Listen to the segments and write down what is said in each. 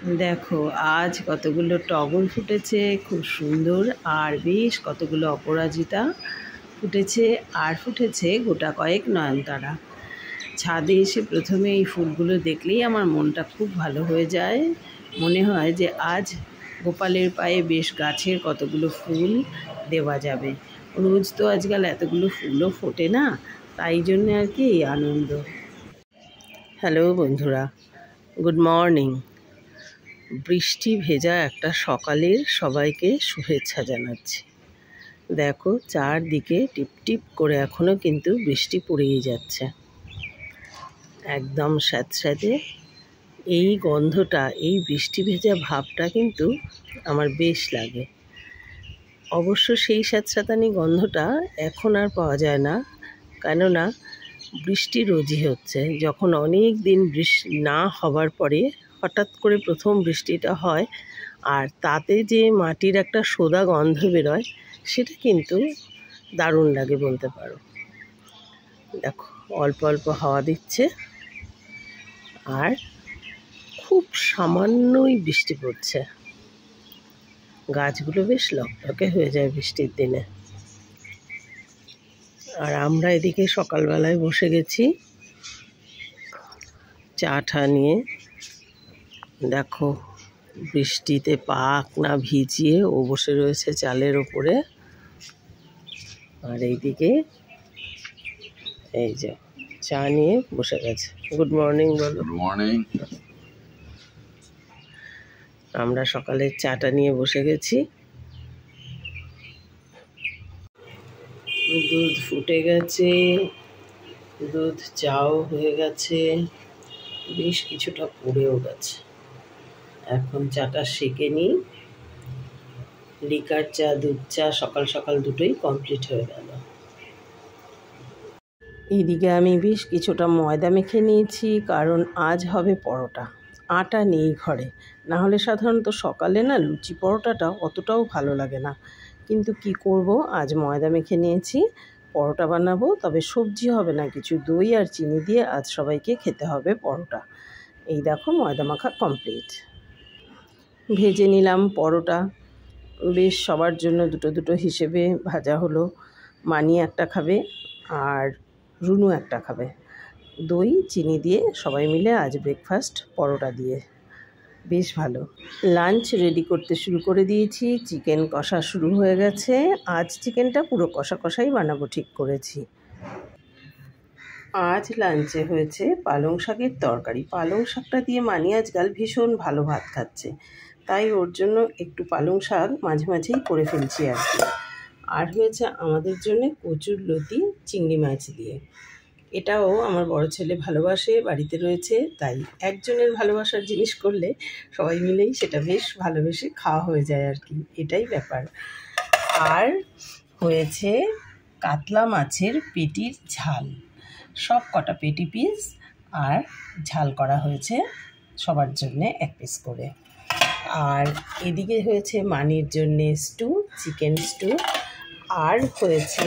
দেখো আজ কতগুলো টগর ফুটেছে, খুব সুন্দর। আর বেশ কতগুলো অপরাজিতা ফুটেছে, আর ফুটেছে গোটা কয়েক নয়নতারা। ছাদে এসে প্রথমে এই ফুলগুলো দেখলেই আমার মনটা খুব ভালো হয়ে যায়। মনে হয় যে আজ গোপালের পায়ে বেশ গাছের কতগুলো ফুল দেওয়া যাবে। রোজ তো আজকাল এতগুলো ফুলও ফোটে না, তাই জন্যে আর কি এই আনন্দ। হ্যালো বন্ধুরা, গুড মর্নিং। বৃষ্টি ভেজা একটা সকালের সবাইকে শুভেচ্ছা জানাচ্ছি। দেখো চারদিকে টিপ টিপ করে এখনও কিন্তু বৃষ্টি পড়েই যাচ্ছে, একদম স্যাঁতস্যাঁতে। এই গন্ধটা, এই বৃষ্টি ভেজা ভাবটা কিন্তু আমার বেশ লাগে। অবশ্য সেই স্যাঁতস্যাঁতানি গন্ধটা এখন আর পাওয়া যায় না, কেননা বৃষ্টি রোজই হচ্ছে। যখন অনেক দিন বৃষ্টি না হবার পরে হঠাৎ করে প্রথম বৃষ্টিটা হয়, আর তাতে যে মাটির একটা সোদা গন্ধ বেরোয়, সেটা কিন্তু দারুণ লাগে বলতে পারো। দেখো অল্প অল্প হাওয়া দিচ্ছে, আর খুব সামান্যই বৃষ্টি পড়ছে। গাছগুলো বেশ লকলকে হয়ে যায় বৃষ্টির দিনে। আর আমরা এদিকে সকালবেলায় বসে গেছি চা ঠা নিয়ে। দেখো বৃষ্টিতে পাক না ভিজিয়ে ও বসে রয়েছে চালের ওপরে, আর এইদিকে এই যে চা নিয়ে বসে গেছে। গুড মর্নিং বলো। Good morning. আমরা সকালের চাটা নিয়ে বসে গেছি। দুধ ফুটে গেছে, দুধ চাও হয়ে গেছে, বেশ কিছুটা পড়েও গেছে। এখন চাটা সেঁকে নিই। লিকার চা, দুধ চা সকাল সকাল দুটোই কমপ্লিট হয়ে গেল। এইদিকে আমি বেশ কিছুটা ময়দা মেখে নিয়েছি, কারণ আজ হবে পরোটা। আটা নেই ঘরে, না হলে সাধারণত সকালে না লুচি পরোটাটা অতটাও ভালো লাগে না, কিন্তু কি করব, আজ ময়দা মেখে নিয়েছি। পরোটা বানাবো, তবে সবজি হবে না কিছু, দই আর চিনি দিয়ে আজ সবাইকে খেতে হবে পরোটা। এই দেখো ময়দা মাখা কমপ্লিট। ভেজে নিলাম পরোটা, বেশ সবার জন্য দুটো দুটো হিসেবে ভাজা হলো। মানি একটা খাবে আর রুনু একটা খাবে। দই চিনি দিয়ে সবাই মিলে আজ ব্রেকফাস্ট পরোটা দিয়ে, বেশ ভালো। লাঞ্চ রেডি করতে শুরু করে দিয়েছি। চিকেন কষা শুরু হয়ে গেছে। আজ চিকেনটা পুরো কষা কষাই বানাবো ঠিক করেছি। আজ লাঞ্চে হয়েছে পালং শাকের তরকারি। পালং শাকটা দিয়ে মানি আজকাল ভীষণ ভালো ভাত খাচ্ছে, তাই ওর জন্য একটু পালং শাক মাঝে মাঝেই করে ফেলছি আর কি। আর হয়েছে আমাদের জন্য কচুরলতি চিংড়ি মাছ দিয়ে। এটাও আমার বড় ছেলে ভালোবাসে, বাড়িতে রয়েছে, তাই একজনের ভালোবাসার জিনিস করলে সবাই মিলেই সেটা বেশ ভালোবেসে খাওয়া হয়ে যায় আর কি, এটাই ব্যাপার। আর হয়েছে কাতলা মাছের পেটির ঝাল, সব কটা পেটি পিস আর ঝাল করা হয়েছে সবার জন্যে এক পিস করে। আর এদিকে হয়েছে মানির জন্যে স্টু, চিকেন স্টু, আর হয়েছে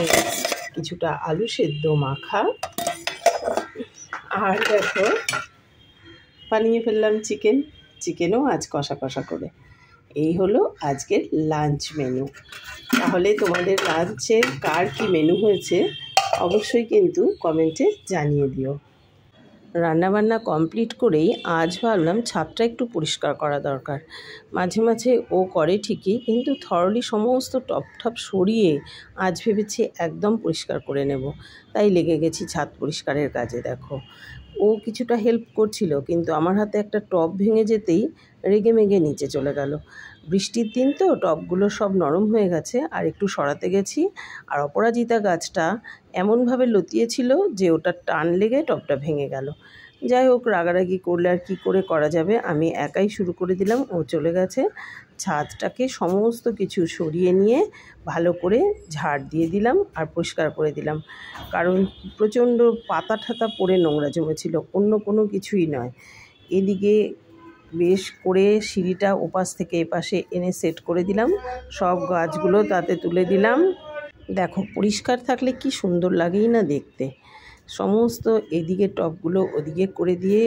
কিছুটা আলু সেদ্ধ মাখা। আর দেখো বানিয়ে ফেললাম চিকেনও আজ কষা কষা করে। এই হলো আজকের লাঞ্চ মেনু। তাহলে তোমাদের লাঞ্চের কার কি মেনু হয়েছে অবশ্যই কিন্তু কমেন্টে জানিয়ে দিও। রান্নাবান্না কমপ্লিট করেই আজ ভাবলাম ছাদটা একটু পরিষ্কার করা দরকার। মাঝে মাঝে ও করে ঠিকই, কিন্তু থরলি সমস্ত টপ টপ সরিয়ে আজ ভেবেছি একদম পরিষ্কার করে নেব, তাই লেগে গেছি ছাদ পরিষ্কারের কাজে। দেখো ও কিছুটা হেল্প করছিল, কিন্তু আমার হাতে একটা টব ভেঙে যেতেই রেগে মেগে নিচে চলে গেল। বৃষ্টির দিন তো টবগুলো সব নরম হয়ে গেছে, আর একটু সরাতে গেছি, আর অপরাজিতা গাছটা এমনভাবে লতিয়েছিল যে ওটা টান লেগে টবটা ভেঙে গেল। যাই হোক, রাগারাগি করলে আর কী করে করা যাবে, আমি একাই শুরু করে দিলাম, ও চলে গেছে। ছাদটাকে সমস্ত কিছু সরিয়ে নিয়ে ভালো করে ঝাড় দিয়ে দিলাম আর পরিষ্কার করে দিলাম, কারণ প্রচণ্ড পাতা ঠাতা পড়ে নোংরা জমেছিল, অন্য কোনো কিছুই নয়। এদিকে বেশ করে সিঁড়িটা ওপাশ থেকে এপাশে এনে সেট করে দিলাম, সব গাছগুলো তাতে তুলে দিলাম। দেখো পরিষ্কার থাকলে কি সুন্দর লাগেই না দেখতে। সমস্ত এদিকে টবগুলো ওদিকে করে দিয়ে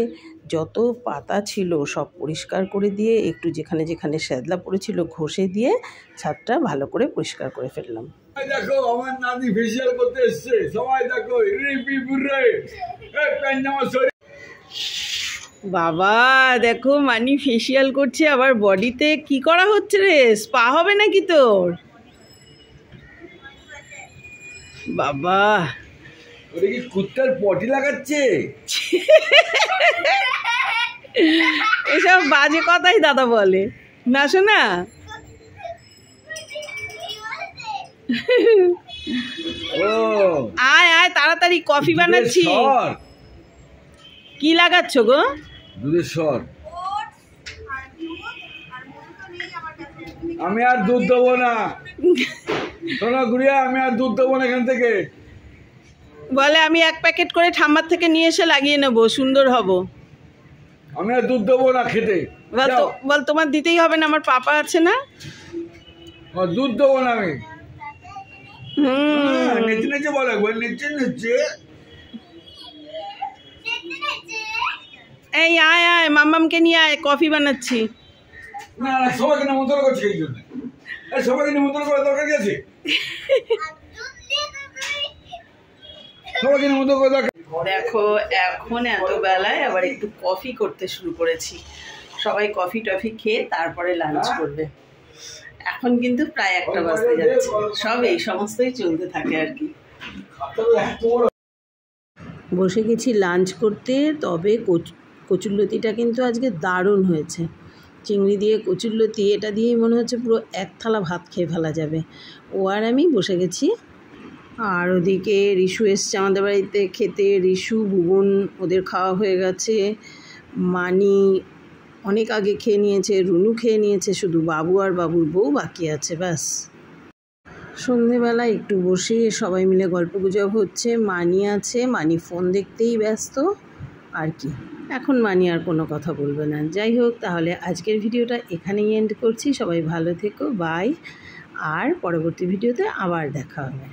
যত পাতা ছিল সব পরিষ্কার করে দিয়ে একটু যেখানে যেখানে শ্যাদলা পড়েছিল ঘষে দিয়ে ছাদটা ভালো করে পরিষ্কার করে ফেললাম। দেখো আমার নানি ফেসিয়াল করতে এসছে, সবাই দেখো। বাবা দেখো মানি ফেসিয়াল করছে, আবার বডিতে কি করা হচ্ছে রে? স্পা হবে নাকি তোর? বাবা ওটা কি কুত্তার পটি লাগাচ্ছে? এসব বাজে কথাই দাদা বলে না শোনা। ও আয় আয় তাড়াতাড়ি কফি বানাচ্ছি। কি লাগাচ্ছ গো? দুধের স্বর। আমি আর দুধ দেবো না, শোনো গুড়িয়া, আমি আর দুধ দেবো না এখান থেকে। বলে আমি 1 প্যাকেট করে ঠাম্মার থেকে নিয়ে এসে লাগিয়ে নেবো, সুন্দর হব। আমি আর দুধ দেবো না খেতে। বল তোমার দিতেই হবে না, আমার পাপা আছে না। দুধ দেবো না আমি। নেচে নেচে বলে, নেচে নেচে। এই আয় আয় মাম্মামকে নিয়ে আয়, কফি বানাচ্ছি। না না, সবাইকে নিমন্ত্রণ করছি এই জন্য। সবাইকে নিমন্ত্রণ করার দরকার কি আছে? সবাইকে নিমন্ত্রণ করার দরকার। দেখো এখন এত বেলায় আবার একটু কফি করতে শুরু করেছি। সবাই কফি টফি খেয়ে তারপরে লাঞ্চ করবে। এখন কিন্তু প্রায় 1টা বাজতে যাচ্ছে। সব এই সমস্তই চলতে থাকে আর কি। বসে গেছি লাঞ্চ করতে। তবে কচুরলতিটা কিন্তু আজকে দারুণ হয়েছে। চিংড়ি দিয়ে কচুরলতি, এটা দিয়েই মনে হচ্ছে পুরো 1 থালা ভাত খেয়ে ফেলা যাবে। ও আর আমি বসে গেছি। আর ওদিকে রিশু এসছে আমাদের বাড়িতে খেতে। রিশু ভুবন ওদের খাওয়া হয়ে গেছে। মানি অনেক আগে খেয়ে নিয়েছে, রুনু খেয়ে নিয়েছে, শুধু বাবু আর বাবুর বউ বাকি আছে ব্যাস। সন্ধেবেলা একটু বসে সবাই মিলে গল্পগুজব হচ্ছে। মানি আছে, মানি ফোন দেখতেই ব্যস্ত আর কি। এখন মানি আর কোনো কথা বলবে না। যাই হোক, তাহলে আজকের ভিডিওটা এখানেই এন্ড করছি। সবাই ভালো থেকো, বাই। আর পরবর্তী ভিডিওতে আবার দেখা হবে।